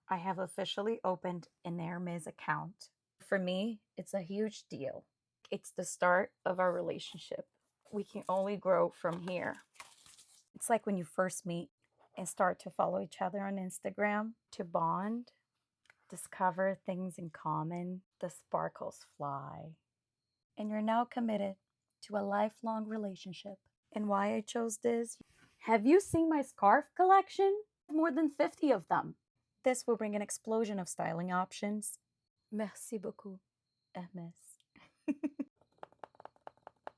I have officially opened an Hermes account. For me, it's a huge deal. It's the start of our relationship. We can only grow from here. It's like when you first meet and start to follow each other on Instagram to bond, discover things in common, the sparkles fly. And you're now committed to a lifelong relationship. And why I chose this? Have you seen my scarf collection? More than 50 of them. This will bring an explosion of styling options. Merci beaucoup, Hermes.